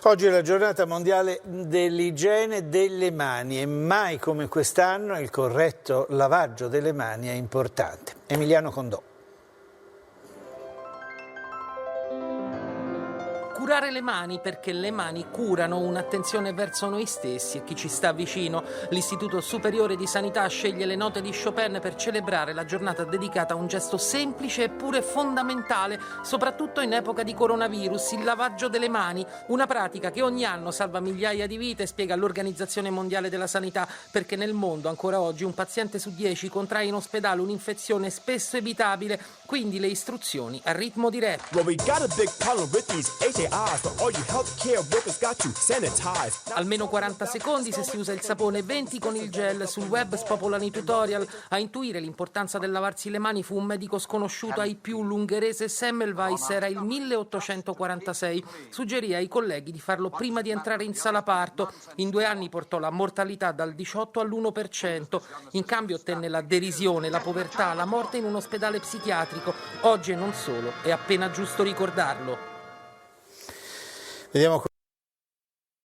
Oggi è la giornata mondiale dell'igiene delle mani e mai come quest'anno il corretto lavaggio delle mani è importante. Emiliano Condò. Curare le mani perché le mani curano, un'attenzione verso noi stessi e chi ci sta vicino. L'Istituto Superiore di Sanità sceglie le note di Chopin per celebrare la giornata dedicata a un gesto semplice eppure fondamentale, soprattutto in epoca di coronavirus, il lavaggio delle mani, una pratica che ogni anno salva migliaia di vite, spiega l'Organizzazione Mondiale della Sanità, perché nel mondo ancora oggi un paziente su 10 contrae in ospedale un'infezione spesso evitabile, quindi le istruzioni a ritmo di rap. Almeno 40 secondi se si usa il sapone, 20 con il gel. Sul web spopolano i tutorial. A intuire l'importanza del lavarsi le mani fu un medico sconosciuto ai più, l'ungherese Semmelweis. Era il 1846. Suggerì ai colleghi di farlo prima di entrare in sala parto. In 2 anni portò la mortalità dal 18 all'1%. In cambio ottenne la derisione, la povertà, la morte in un ospedale psichiatrico. Oggi e non solo, è appena giusto ricordarlo. Vediamo